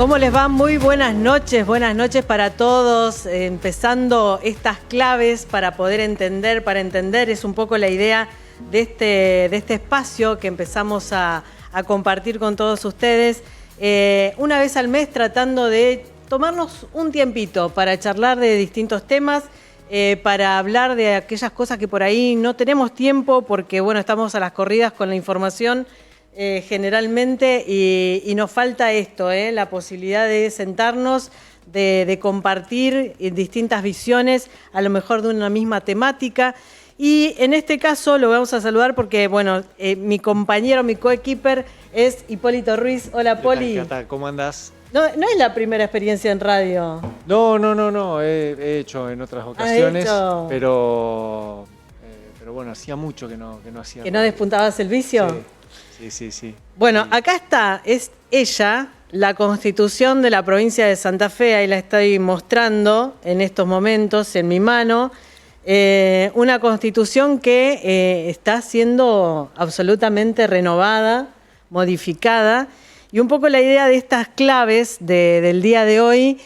¿Cómo les va? Muy buenas noches para todos. Empezando estas claves para poder entender, es un poco la idea de este espacio que empezamos a compartir con todos ustedes. Una vez al mes tratando de tomarnos un tiempito para charlar de distintos temas, para hablar de aquellas cosas que por ahí no tenemos tiempo porque, bueno, estamos a las corridas con la información generalmente y nos falta esto, la posibilidad de sentarnos, de compartir distintas visiones, a lo mejor de una misma temática. Y en este caso lo vamos a saludar porque, bueno, mi compañero, mi coequiper es Hipólito Ruiz. Hola, Poli. Cata, ¿cómo andás? No es la primera experiencia en radio. No. He hecho en otras ocasiones, hecho. Pero bueno, hacía mucho que no hacía. ¿Que no despuntabas el vicio? Sí. Bueno, acá es ella, la Constitución de la provincia de Santa Fe, ahí la estoy mostrando en estos momentos en mi mano. Una Constitución que está siendo absolutamente renovada, modificada, y un poco la idea de estas claves del día de hoy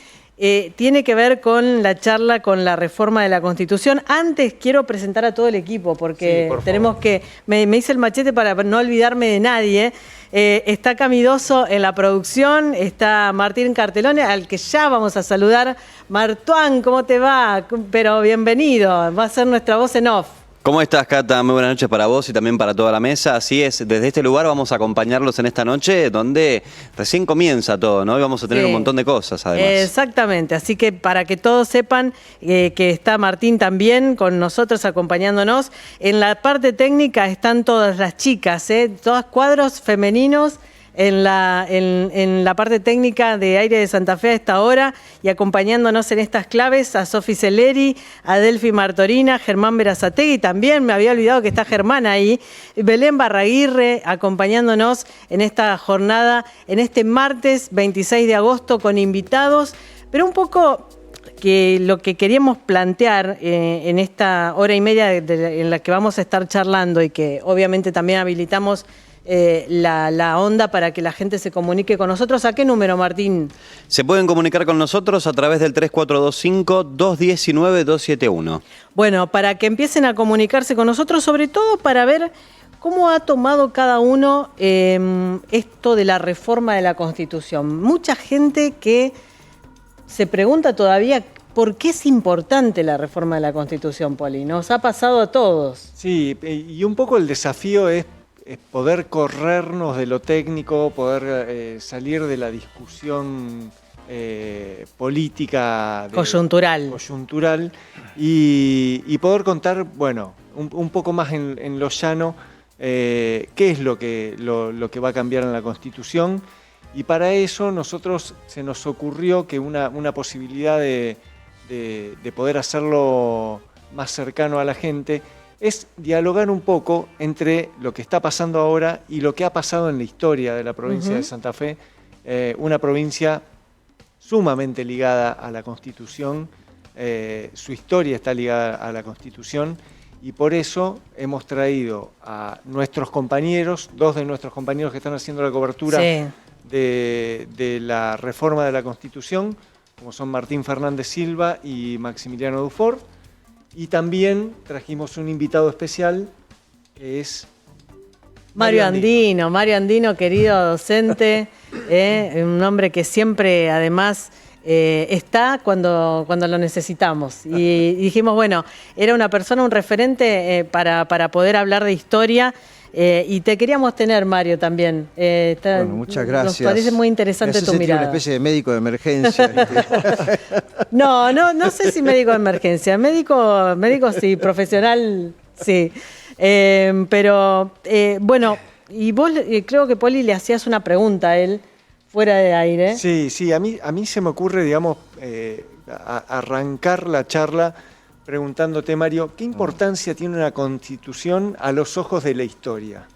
tiene que ver con la charla con la reforma de la Constitución. Antes quiero presentar a todo el equipo porque sí, tenemos que... Me hice el machete para no olvidarme de nadie. Está Camidoso en la producción, está Martín Cartelone, al que ya vamos a saludar. Martuán, ¿cómo te va? Pero bienvenido, va a ser nuestra voz en off. ¿Cómo estás, Cata? Muy buenas noches para vos y también para toda la mesa. Así es, desde este lugar vamos a acompañarlos en esta noche donde recién comienza todo, ¿no? Y vamos a tener un montón de cosas, además. Exactamente, así que para que todos sepan que está Martín también con nosotros acompañándonos. En la parte técnica están todas las chicas, todos cuadros femeninos en la parte técnica de Aire de Santa Fe a esta hora y acompañándonos en estas claves a Sofi Celeri, a Delfi Martorina, Germán Berazategui, también me había olvidado que está Germán ahí, Belén Barraguirre acompañándonos en esta jornada, en este martes 26 de agosto con invitados, pero un poco que lo que queríamos plantear en esta hora y media en la que vamos a estar charlando y que obviamente también habilitamos la onda para que la gente se comunique con nosotros. ¿A qué número, Martín? Se pueden comunicar con nosotros a través del 3425-219-271. Bueno, para que empiecen a comunicarse con nosotros, sobre todo para ver cómo ha tomado cada uno esto de la reforma de la Constitución. Mucha gente que se pregunta todavía por qué es importante la reforma de la Constitución, Poli. Nos ha pasado a todos. Sí, y un poco el desafío es poder corrernos de lo técnico, poder salir de la discusión política coyuntural y poder contar, bueno, un poco más en lo llano qué es lo que va a cambiar en la Constitución. Y para eso se nos ocurrió que una posibilidad de poder hacerlo más cercano a la gente es dialogar un poco entre lo que está pasando ahora y lo que ha pasado en la historia de la provincia de Santa Fe, una provincia sumamente ligada a la Constitución, su historia está ligada a la Constitución y por eso hemos traído a nuestros compañeros, dos de nuestros compañeros que están haciendo la cobertura de la reforma de la Constitución, como son Martín Fernández Silva y Maximiliano Dufour. Y también trajimos un invitado especial, que es Mario Andino, querido docente, un hombre que siempre, además, está cuando lo necesitamos. Y dijimos, bueno, era una persona, un referente para poder hablar de historia. Y te queríamos tener, Mario, también. Bueno, muchas gracias. Nos parece muy interesante tu mirada. Una especie de médico de emergencia. No sé si médico de emergencia. Médico sí, profesional sí. Pero, bueno, y vos creo que, Poli, le hacías una pregunta a él fuera de aire. Sí, a mí se me ocurre, digamos, arrancar la charla preguntándote, Mario, ¿qué importancia tiene una Constitución a los ojos de la historia?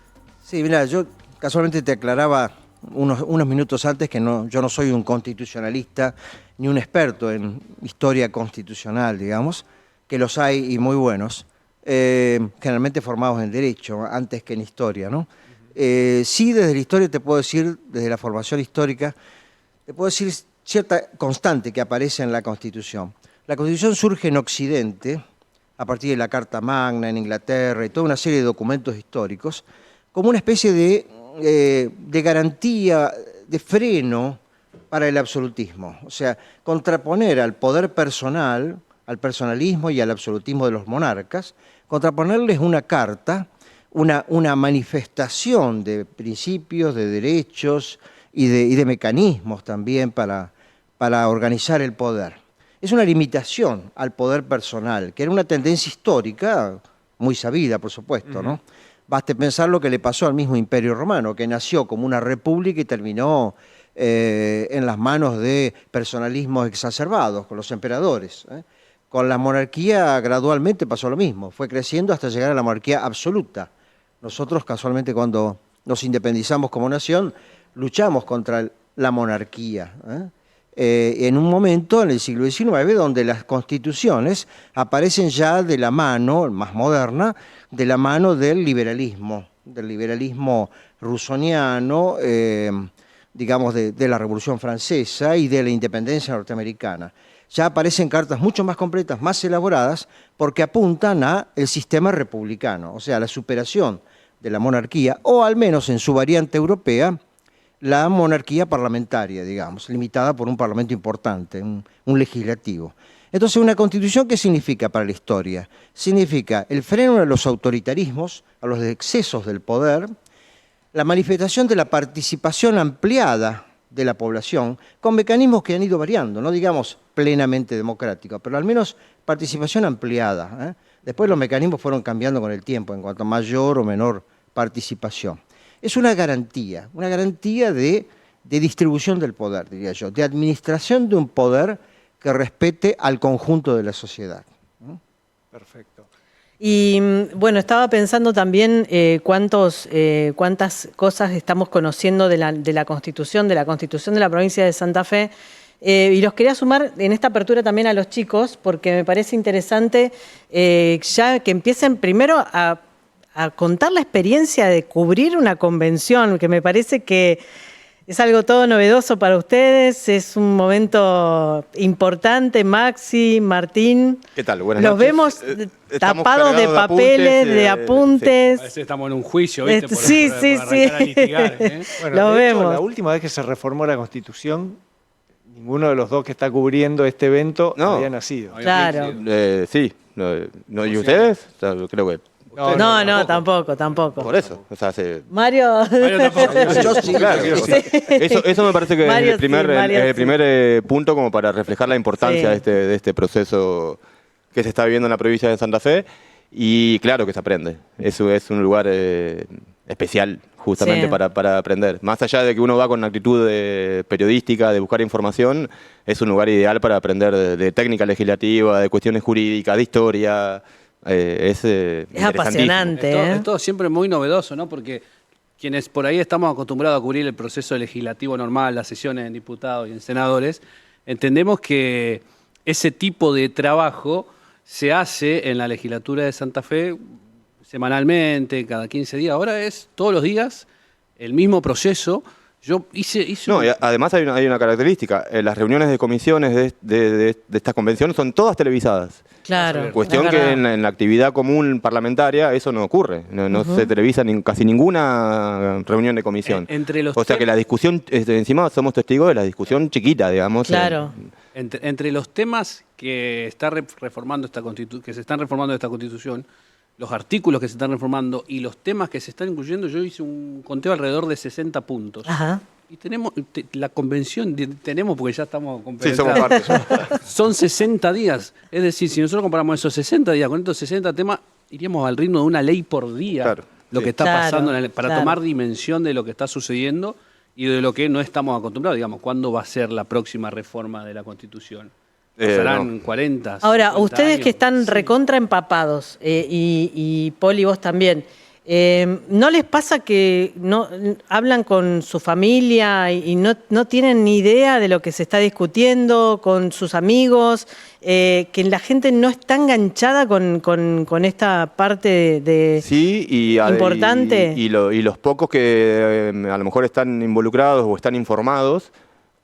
Sí, mira, yo casualmente te aclaraba unos minutos antes que yo no soy un constitucionalista ni un experto en historia constitucional, digamos, que los hay y muy buenos, generalmente formados en derecho antes que en historia, ¿no? Sí, desde la historia te puedo decir, desde la formación histórica, le puedo decir cierta constante que aparece en la Constitución. La Constitución surge en Occidente, a partir de la Carta Magna en Inglaterra y toda una serie de documentos históricos, como una especie de garantía, de freno para el absolutismo. O sea, contraponer al poder personal, al personalismo y al absolutismo de los monarcas, contraponerles una carta, una manifestación de principios, de derechos y de mecanismos también para organizar el poder. Es una limitación al poder personal, que era una tendencia histórica, muy sabida, por supuesto, ¿no? Baste pensar lo que le pasó al mismo Imperio Romano, que nació como una república y terminó en las manos de personalismos exacerbados, con los emperadores. Con la monarquía gradualmente pasó lo mismo, fue creciendo hasta llegar a la monarquía absoluta. Nosotros, casualmente, cuando nos independizamos como nación, luchamos contra la monarquía, en un momento en el siglo XIX donde las constituciones aparecen ya de la mano, más moderna, de la mano del liberalismo rusoniano, digamos de la Revolución Francesa y de la independencia norteamericana. Ya aparecen cartas mucho más completas, más elaboradas, porque apuntan a el sistema republicano, o sea, a la superación de la monarquía, o al menos en su variante europea, la monarquía parlamentaria, digamos, limitada por un parlamento importante, un legislativo. Entonces, una constitución, ¿qué significa para la historia? Significa el freno a los autoritarismos, a los excesos del poder, la manifestación de la participación ampliada de la población, con mecanismos que han ido variando, no digamos plenamente democráticos, pero al menos participación ampliada. Después los mecanismos fueron cambiando con el tiempo en cuanto a mayor o menor participación. Es una garantía de distribución del poder, diría yo, de administración de un poder que respete al conjunto de la sociedad. Perfecto. Y bueno, estaba pensando también cuántas cosas estamos conociendo de la Constitución de la provincia de Santa Fe. Y los quería sumar en esta apertura también a los chicos, porque me parece interesante ya que empiecen primero a contar la experiencia de cubrir una convención, que me parece que es algo todo novedoso para ustedes, es un momento importante. Maxi, Martín. ¿Qué tal? Buenas Los noches. vemos Estamos tapados de cargados papeles, de Sí. apuntes. Parece que estamos en un juicio, ¿viste? Sí. arrancar a litigar, ¿eh? Bueno, Lo de hecho, vemos. la última vez que se reformó la Constitución, ninguno de los dos que está cubriendo este evento No. había nacido. Claro. Sí, no, ¿y ustedes? O sea, creo que... No, tampoco. Por eso. O sea, Mario. Mario tampoco. Yo sí, claro, yo sí. eso me parece que Mario es el primer, sí, Mario el primer punto como para reflejar la importancia Sí. de este proceso que se está viviendo en la provincia de Santa Fe. Y claro que se aprende. Eso es un lugar especial justamente Sí. para aprender. Más allá de que uno va con una actitud periodística, de buscar información, es un lugar ideal para aprender de técnica legislativa, de cuestiones jurídicas, de historia. Es apasionante. Es todo siempre muy novedoso, ¿no? Porque quienes por ahí estamos acostumbrados a cubrir el proceso legislativo normal, las sesiones en diputados y en senadores, entendemos que ese tipo de trabajo se hace en la legislatura de Santa Fe semanalmente, cada 15 días. Ahora es todos los días el mismo proceso. Yo hice No, y además hay una característica. Las reuniones de comisiones de esta convención son todas televisadas. Claro. Cuestión es que verdad. en la actividad común parlamentaria eso no ocurre. No se televisa casi ninguna reunión de comisión. Entre los O sea que la discusión, encima somos testigos de la discusión chiquita, digamos. Claro. Entre los temas que está reformando que se están reformando esta Constitución, los artículos que se están reformando y los temas que se están incluyendo, yo hice un conteo alrededor de 60 puntos. Ajá. Y tenemos la convención, tenemos porque ya estamos Sí, somos parte. Son 60 días. Es decir, si nosotros comparamos esos 60 días con estos 60 temas, iríamos al ritmo de una ley por día. Claro, Lo sí. que está Claro, pasando, para claro. tomar dimensión de lo que está sucediendo y de lo que no estamos acostumbrados. Digamos, ¿cuándo va a ser la próxima reforma de la Constitución? ¿Pasarán 40? Ahora, 50 ustedes años? que están Sí. recontra empapados, y Poli, vos también, ¿no les pasa que no hablan con su familia y no tienen ni idea de lo que se está discutiendo con sus amigos? Que la gente no está enganchada con esta parte de Sí, importante. Y los pocos que a lo mejor están involucrados o están informados,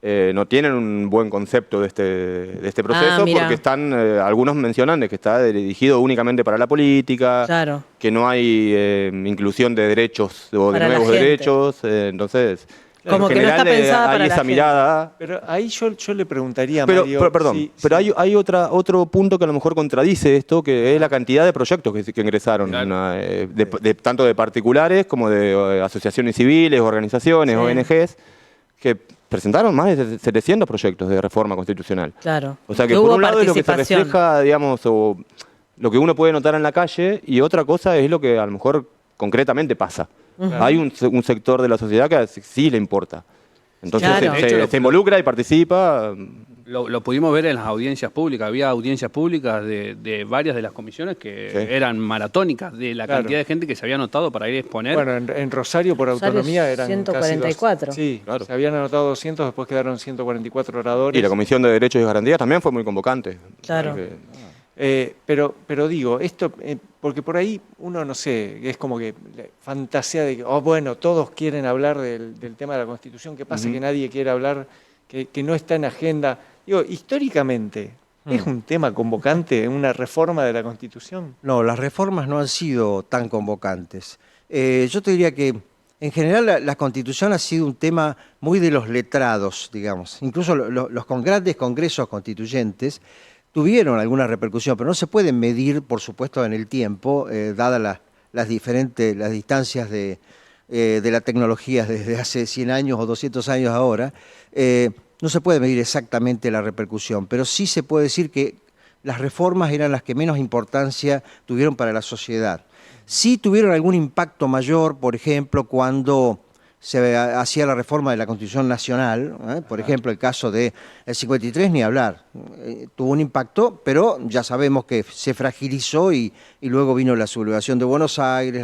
no tienen un buen concepto de este proceso, mira. porque están, algunos mencionan de que está dirigido únicamente para la política, Claro. que no hay inclusión de derechos o de Para la nuevos gente. derechos, entonces... Como en que no está general, pensada hay para la esa gente. mirada. Pero ahí yo le preguntaría a Pero, Mario... perdón, sí, pero sí. hay otro punto que a lo mejor contradice esto, que es la cantidad de proyectos que ingresaron, Claro. tanto de particulares como de asociaciones civiles, organizaciones, Sí. ONGs, que presentaron más de 700 proyectos de reforma constitucional. Claro. O sea que Que por hubo un lado es lo que se participación. refleja, digamos, o lo que uno puede notar en la calle, y otra cosa es lo que a lo mejor concretamente pasa. Hay un sector de la sociedad que sí le importa. Entonces Claro. De hecho, se involucra y participa. Lo pudimos ver en las audiencias públicas. Había audiencias públicas de varias de las comisiones que Sí. eran maratónicas de la Claro. cantidad de gente que se había anotado para ir a exponer. Bueno, en Rosario por Rosario autonomía eran 144. Casi sí, Claro. se habían anotado 200, después quedaron 144 oradores. Y la Comisión de Derechos y Garantías también fue muy convocante. Claro. Pero digo, esto, porque por ahí uno, no sé, es como que fantasea de que, bueno, todos quieren hablar del tema de la Constitución, ¿qué pasa? Que nadie quiere hablar, que no está en agenda. Digo, históricamente, ¿es un tema convocante una reforma de la Constitución? No, las reformas no han sido tan convocantes. Yo te diría que en general la Constitución ha sido un tema muy de los letrados, digamos. Incluso los grandes congresos constituyentes tuvieron alguna repercusión, pero no se pueden medir, por supuesto, en el tiempo, dadas las distancias de la tecnología desde hace 100 años o 200 años ahora. No se puede medir exactamente la repercusión, pero sí se puede decir que las reformas eran las que menos importancia tuvieron para la sociedad. Sí tuvieron algún impacto mayor, por ejemplo, cuando se hacía la reforma de la Constitución Nacional, por ejemplo, el caso del 53, ni hablar. Tuvo un impacto, pero ya sabemos que se fragilizó y luego vino la sublevación de Buenos Aires,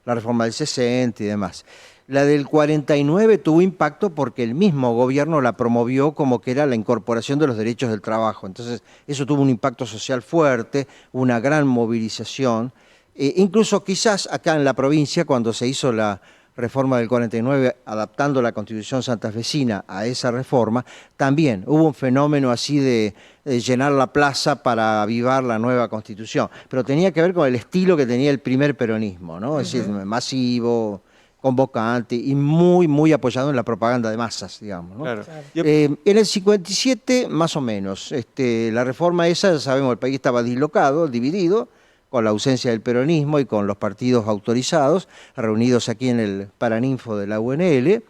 la reforma del 60 y demás. La del 49 tuvo impacto porque el mismo gobierno la promovió como que era la incorporación de los derechos del trabajo. Entonces, eso tuvo un impacto social fuerte, una gran movilización. Incluso quizás acá en la provincia, cuando se hizo la reforma del 49, adaptando la Constitución santafesina a esa reforma, también hubo un fenómeno así de llenar la plaza para avivar la nueva Constitución. Pero tenía que ver con el estilo que tenía el primer peronismo, ¿no? Es decir, masivo, convocante y muy, muy apoyado en la propaganda de masas, digamos, ¿no? Claro. En el 57, más o menos, la reforma esa, ya sabemos, el país estaba dislocado, dividido, con la ausencia del peronismo y con los partidos autorizados, reunidos aquí en el Paraninfo de la UNL,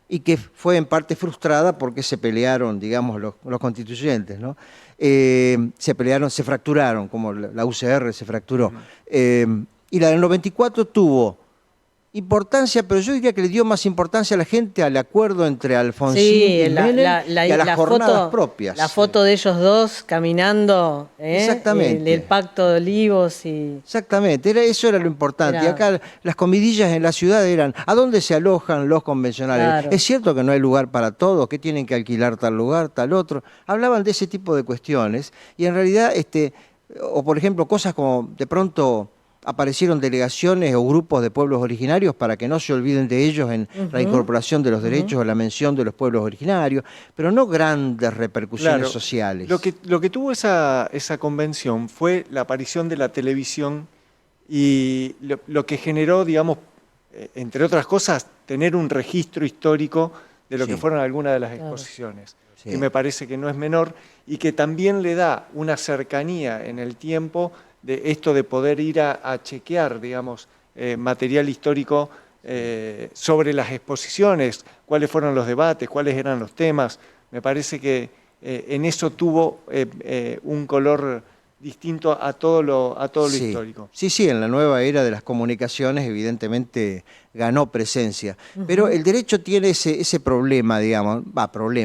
y que fue en parte frustrada porque se pelearon, digamos, los constituyentes, ¿no? Se pelearon, se fracturaron, como la UCR se fracturó. Y la del 94 tuvo importancia, pero yo diría que le dio más importancia a la gente al acuerdo entre Alfonsín y Menem y a las jornadas propias. La foto de ellos dos caminando, Exactamente. el pacto de Olivos y... Exactamente, eso era lo importante. Era- Y acá las comidillas en la ciudad eran, ¿a dónde se alojan los convencionales? Claro. Es cierto que no hay lugar para todos, que tienen que alquilar tal lugar, tal otro. Hablaban de ese tipo de cuestiones y en realidad, o por ejemplo, cosas como de pronto aparecieron delegaciones o grupos de pueblos originarios para que no se olviden de ellos en la incorporación de los derechos o la mención de los pueblos originarios, pero no grandes repercusiones Claro. sociales. Lo que tuvo esa convención fue la aparición de la televisión y lo que generó, digamos, entre otras cosas, tener un registro histórico de lo Sí. que fueron algunas de las Claro. exposiciones, Sí. que me parece que no es menor y que también le da una cercanía en el tiempo de esto de poder ir a chequear, digamos, material histórico sobre las exposiciones, cuáles fueron los debates, cuáles eran los temas. Me parece que en eso tuvo un color distinto a todo lo Sí. histórico. Sí, en la nueva era de las comunicaciones evidentemente ganó presencia. Pero el derecho tiene ese problema, digamos,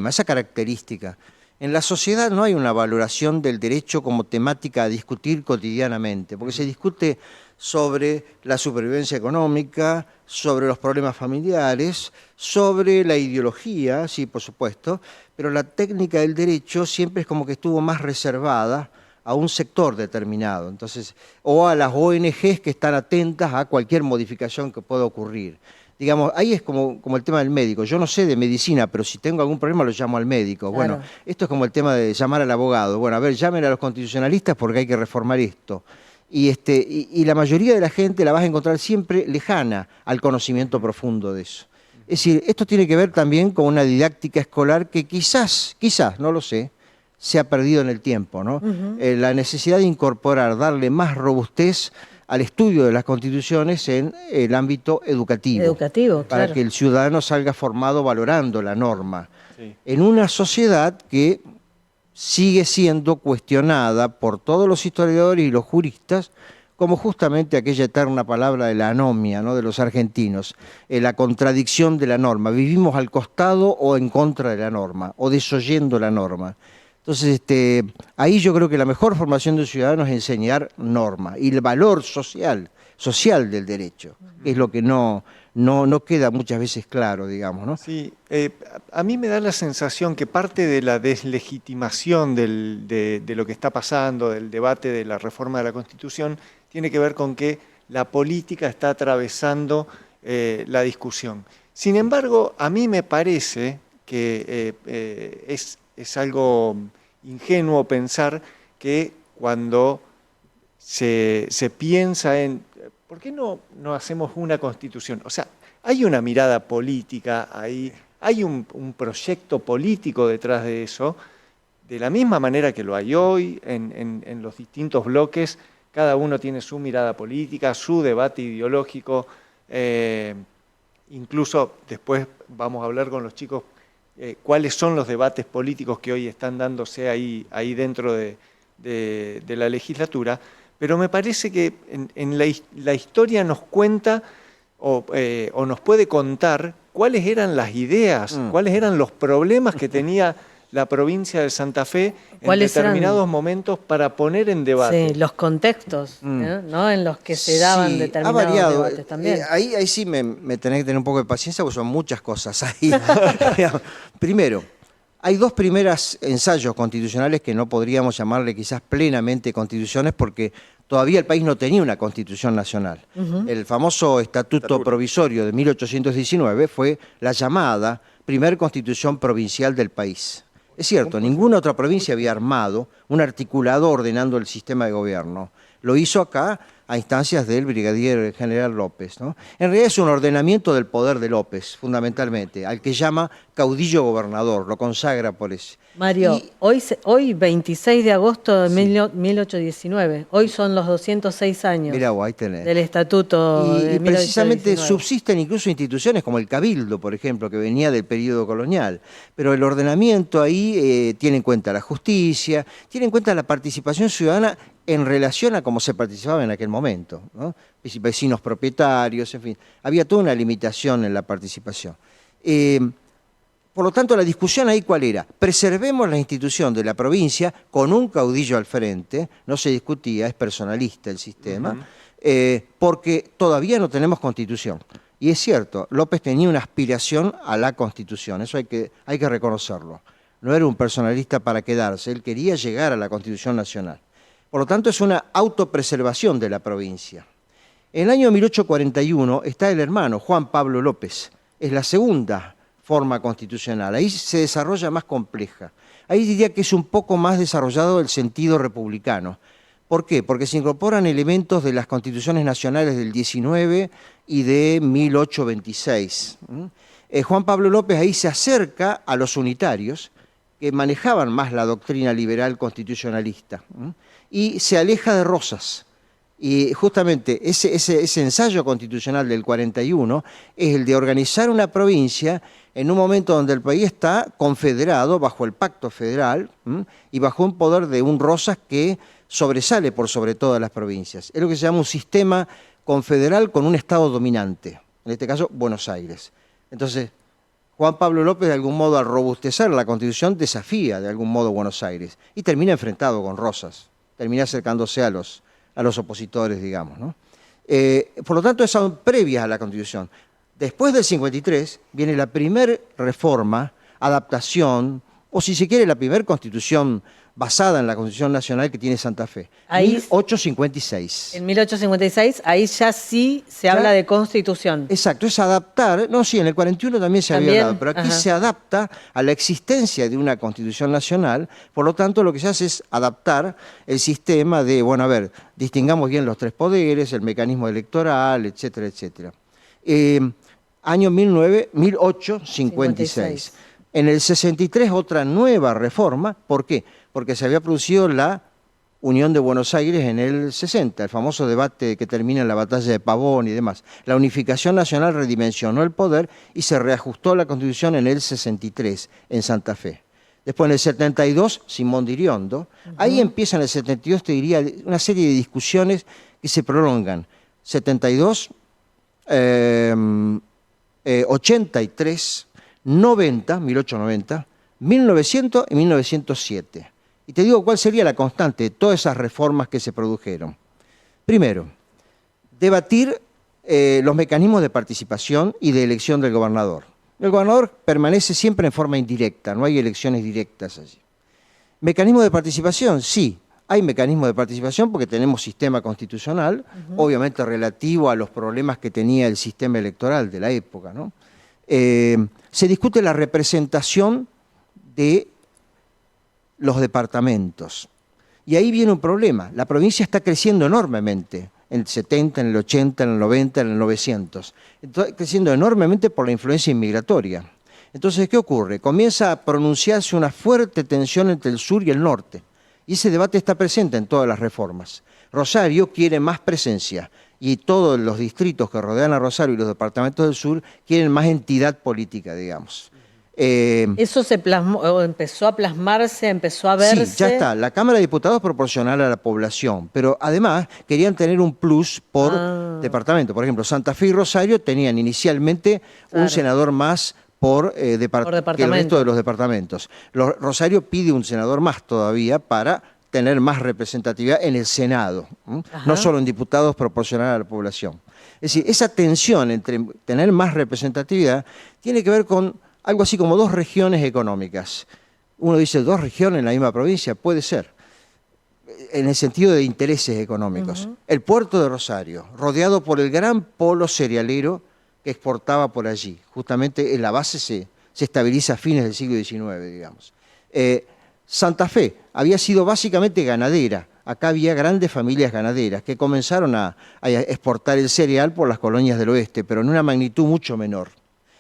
esa característica. En la sociedad no hay una valoración del derecho como temática a discutir cotidianamente, porque se discute sobre la supervivencia económica, sobre los problemas familiares, sobre la ideología, sí, por supuesto, pero la técnica del derecho siempre es como que estuvo más reservada a un sector determinado, entonces, o a las ONGs que están atentas a cualquier modificación que pueda ocurrir. Digamos, ahí es como el tema del médico. Yo no sé de medicina, pero si tengo algún problema lo llamo al médico. Claro. Bueno, esto es como el tema de llamar al abogado. Bueno, a ver, llamen a los constitucionalistas porque hay que reformar esto. Y la mayoría de la gente la vas a encontrar siempre lejana al conocimiento profundo de eso. Es decir, esto tiene que ver también con una didáctica escolar que quizás, no lo sé, se ha perdido en el tiempo, ¿no? La necesidad de incorporar, darle más robustez al estudio de las constituciones en el ámbito educativo. Educativo, para claro. que el ciudadano salga formado valorando la norma. Sí. En una sociedad que sigue siendo cuestionada por todos los historiadores y los juristas como justamente aquella eterna palabra de la anomia, ¿no?, de los argentinos, la contradicción de la norma. Vivimos al costado o en contra de la norma, o desoyendo la norma. Entonces, ahí yo creo que la mejor formación de un ciudadano es enseñar norma y el valor social del derecho, que es lo que no queda muchas veces claro, digamos, ¿no? Sí, a mí me da la sensación que parte de la deslegitimación de lo que está pasando, del debate de la reforma de la Constitución, tiene que ver con que la política está atravesando la discusión. Sin embargo, a mí me parece que es algo ingenuo pensar que cuando se piensa en ¿por qué no hacemos una constitución? O sea, hay una mirada política ahí, hay un proyecto político detrás de eso, de la misma manera que lo hay hoy en los distintos bloques, cada uno tiene su mirada política, su debate ideológico, incluso después vamos a hablar con los chicos cuáles son los debates políticos que hoy están dándose ahí dentro de la legislatura. Pero me parece que en la historia nos cuenta o nos puede contar cuáles eran las ideas, cuáles eran los problemas que tenía la provincia de Santa Fe en determinados momentos para poner en debate. Sí, los contextos, ¿no? En los que se daban determinados ha variado. debates también. Ahí sí me tenés que tener un poco de paciencia porque son muchas cosas ahí. Primero, hay dos primeros ensayos constitucionales que no podríamos llamarle quizás plenamente constituciones porque todavía el país no tenía una constitución nacional. El famoso Estatuto Provisorio de 1819 fue la llamada primer constitución provincial del país. Es cierto, ninguna otra provincia había armado un articulado ordenando el sistema de gobierno. Lo hizo acá a instancias del brigadier general López, ¿no? En realidad es un ordenamiento del poder de López, fundamentalmente, al que llama caudillo gobernador, lo consagra por eso. Mario, hoy 26 de agosto de 1819, hoy son los 206 años Mirá vos, ahí tenés. del Estatuto de Y precisamente 1819. subsisten incluso instituciones como el Cabildo, por ejemplo, que venía del periodo colonial. Pero el ordenamiento ahí tiene en cuenta la justicia, tiene en cuenta la participación ciudadana en relación a cómo se participaba en aquel momento, ¿no? Vecinos propietarios, en fin. Había toda una limitación en la participación. Por lo tanto, la discusión ahí, ¿cuál era? Preservemos la institución de la provincia con un caudillo al frente, no se discutía, es personalista el sistema, porque todavía no tenemos constitución. Y es cierto, López tenía una aspiración a la constitución, eso hay que reconocerlo. No era un personalista para quedarse, él quería llegar a la Constitución Nacional. Por lo tanto, es una autopreservación de la provincia. En el año 1841 está el hermano Juan Pablo López, es la segunda forma constitucional, ahí se desarrolla más compleja. Ahí diría que es un poco más desarrollado el sentido republicano. ¿Por qué? Porque se incorporan elementos de las constituciones nacionales del 19 y de 1826. Juan Pablo López ahí se acerca a los unitarios, que manejaban más la doctrina liberal constitucionalista, y se aleja de Rosas. Y justamente ese ensayo constitucional del 41 es el de organizar una provincia en un momento donde el país está confederado bajo el pacto federal y bajo un poder de un Rosas que sobresale por sobre todas las provincias. Es lo que se llama un sistema confederal con un estado dominante, en este caso Buenos Aires. Entonces, Juan Pablo López, de algún modo, al robustecer la Constitución, desafía de algún modo Buenos Aires y termina enfrentado con Rosas, termina acercándose a los opositores, digamos, ¿no? Por lo tanto, son previas a la Constitución. Después del 53 viene la primera reforma, adaptación, o si se quiere, la primera Constitución basada en la Constitución Nacional que tiene Santa Fe. Ahí- 1856. En 1856, ahí ya sí se habla de constitución. Exacto, es adaptar, no, sí, en el 41 también se había ¿También? hablado, pero aquí Ajá. se adapta a la existencia de una Constitución Nacional, por lo tanto lo que se hace es adaptar el sistema de, bueno, a ver, distingamos bien los tres poderes, el mecanismo electoral, etcétera, etcétera. Año 1856. En el 63 otra nueva reforma, ¿por qué? Porque se había producido la Unión de Buenos Aires en el 60, el famoso debate que termina en la batalla de Pavón y demás. La unificación nacional redimensionó el poder y se reajustó la Constitución en el 63, en Santa Fe. Después en el 72, Simón de Iriondo. Ahí empieza en el 72, te diría, una serie de discusiones que se prolongan. 72, 83, 90, 1890, 1900 y 1907. Y te digo cuál sería la constante de todas esas reformas que se produjeron. Primero, debatir los mecanismos de participación y de elección del gobernador. El gobernador permanece siempre en forma indirecta, no hay elecciones directas allí. ¿Mecanismo de participación? Sí, hay mecanismo de participación porque tenemos sistema constitucional, obviamente relativo a los problemas que tenía el sistema electoral de la época, ¿no? Se discute la representación de los departamentos. Y ahí viene un problema. La provincia está creciendo enormemente, en el 70, en el 80, en el 90, en el 900. Está creciendo enormemente por la influencia inmigratoria. Entonces, ¿qué ocurre? Comienza a pronunciarse una fuerte tensión entre el sur y el norte. Y ese debate está presente en todas las reformas. Rosario quiere más presencia y todos los distritos que rodean a Rosario y los departamentos del sur quieren más entidad política, digamos. Eso se plasmó, o empezó a plasmarse, empezó a verse. Sí, ya está. La Cámara de Diputados es proporcional a la población, pero además querían tener un plus por departamento. Por ejemplo, Santa Fe y Rosario tenían inicialmente un senador más por que el resto de los departamentos. Rosario pide un senador más todavía para tener más representatividad en el Senado, no solo en diputados proporcional a la población. Es decir, esa tensión entre tener más representatividad tiene que ver con algo así como dos regiones económicas. Uno dice, ¿dos regiones en la misma provincia? Puede ser, en el sentido de intereses económicos. El puerto de Rosario, rodeado por el gran polo cerealero que exportaba por allí. Justamente en la base se estabiliza a fines del siglo XIX, digamos. Santa Fe había sido básicamente ganadera. Acá había grandes familias ganaderas que comenzaron a exportar el cereal por las colonias del oeste, pero en una magnitud mucho menor.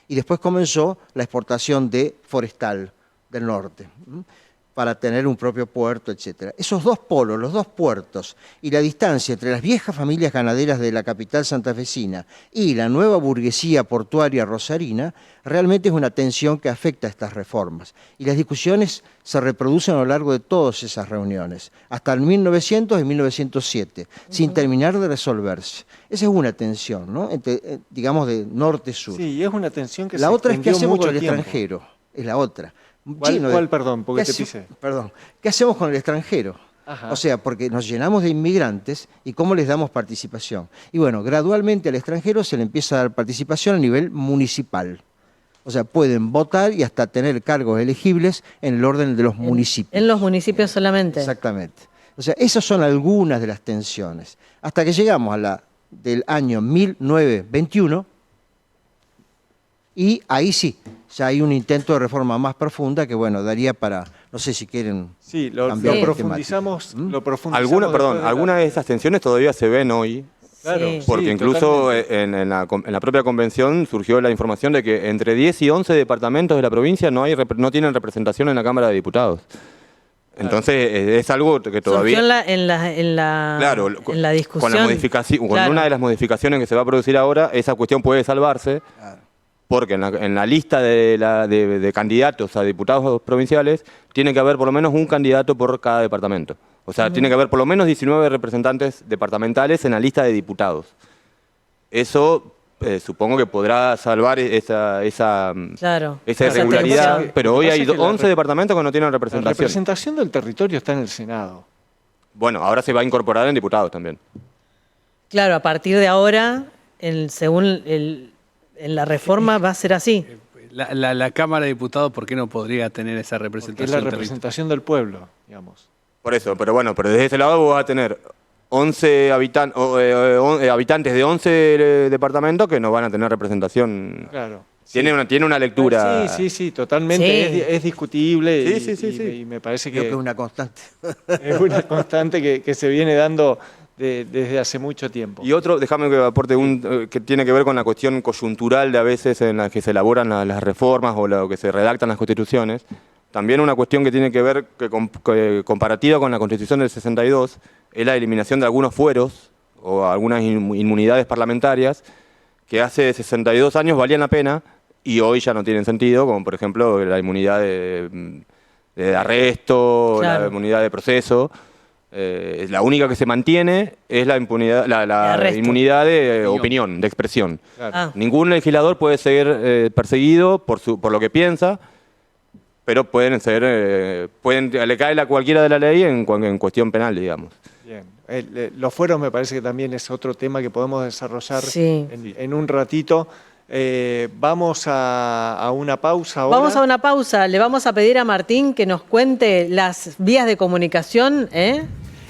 Y después comenzó la exportación de forestal del norte, para tener un propio puerto, etc. Esos dos polos, los dos puertos, y la distancia entre las viejas familias ganaderas de la capital santafesina y la nueva burguesía portuaria rosarina, realmente es una tensión que afecta a estas reformas. Y las discusiones se reproducen a lo largo de todas esas reuniones, hasta el 1900 y 1907, sin terminar de resolverse. Esa es una tensión, ¿no? Entre, digamos, de norte-sur. Sí, y es una tensión que La se otra es qué extendió hacemos mucho con el tiempo. extranjero, es la otra. ¿Cuál, perdón? Porque te pisé. Perdón. ¿Qué hacemos con el extranjero? Ajá. O sea, porque nos llenamos de inmigrantes y cómo les damos participación. Y bueno, gradualmente al extranjero se le empieza a dar participación a nivel municipal. O sea, pueden votar y hasta tener cargos elegibles en el orden de los municipios. En los municipios solamente. Exactamente. O sea, esas son algunas de las tensiones. Hasta que llegamos a la del año 1921 y ahí sí, ya hay un intento de reforma más profunda que, bueno, daría para, no sé si quieren Sí, lo cambiar de profundizamos. Lo profundizamos Algunas de esas tensiones todavía se ven hoy. Claro, Sí. Porque sí, incluso totalmente. en la propia convención surgió la información de que entre 10 y 11 departamentos de la provincia no tienen representación en la Cámara de Diputados. Entonces es algo que todavía... Surgió en la Claro, en la discusión. con la modificación, con Claro. una de las modificaciones que se va a producir ahora, esa cuestión puede salvarse, porque en la lista de candidatos a diputados provinciales tiene que haber por lo menos un candidato por cada departamento. O sea, tiene que haber por lo menos 19 representantes departamentales en la lista de diputados. Eso supongo que podrá salvar esa Claro. irregularidad, tensión. pero Lo hoy que hay pasa es que 11 departamentos que no tienen La representación. representación del territorio está en el Senado. Bueno, ahora se va a incorporar en diputados también. Claro, a partir de ahora, según en la reforma va a ser así. la Cámara de Diputados, ¿por qué no podría tener esa Porque representación? es la representación del pueblo, digamos. Por eso, pero bueno, pero desde ese lado vos vas a tener 11 habitantes de 11 departamentos que no van a tener representación. Claro. Tiene una lectura. Sí, totalmente. Sí. Es discutible Sí. y me parece Creo que que es una constante. es una constante que se viene dando desde hace mucho tiempo. Y otro, déjame que aporte que tiene que ver con la cuestión coyuntural de a veces en la que se elaboran las reformas o lo que se redactan las constituciones. También una cuestión que tiene que ver, que comparativa con la Constitución del 62, es la eliminación de algunos fueros o algunas inmunidades parlamentarias que hace 62 años valían la pena y hoy ya no tienen sentido, como por ejemplo la inmunidad de arresto, Claro. la inmunidad de proceso. La única que se mantiene es la impunidad, la arresto. inmunidad de opinión, de expresión. Claro. Ah. Ningún legislador puede ser perseguido por lo que piensa, pero le cae la cualquiera de la ley en cuestión penal, digamos. Bien. Los fueros me parece que también es otro tema que podemos desarrollar Sí. en un ratito. Vamos a una pausa ahora. Vamos a una pausa. Le vamos a pedir a Martín que nos cuente las vías de comunicación, ¿eh?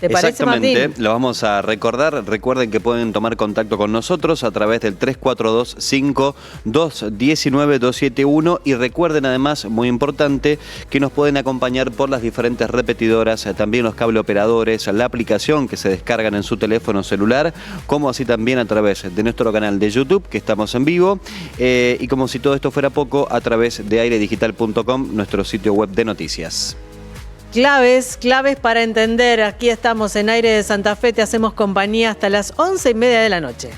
¿Te parece, Exactamente, Martín? lo vamos a recordar. Recuerden que pueden tomar contacto con nosotros a través del 3425-219-271 y recuerden además, muy importante, que nos pueden acompañar por las diferentes repetidoras, también los cable operadores, la aplicación que se descargan en su teléfono celular, como así también a través de nuestro canal de YouTube, que estamos en vivo, y como si todo esto fuera poco, a través de airedigital.com, nuestro sitio web de noticias. Claves para entender. Aquí estamos en Aire de Santa Fe, te hacemos compañía hasta las 11:30 de la noche.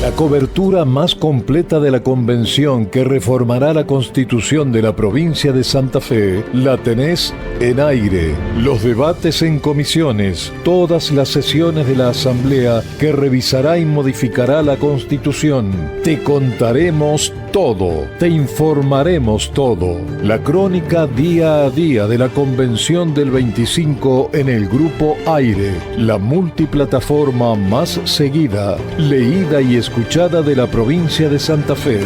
La cobertura más completa de la convención que reformará la Constitución de la provincia de Santa Fe la tenés en Aire. Los debates en comisiones, todas las sesiones de la Asamblea que revisará y modificará la Constitución. Te contaremos todo, te informaremos todo. La crónica día a día de la convención del 25 en el Grupo Aire, la multiplataforma más seguida, leída y escuchada de la provincia de Santa Fe.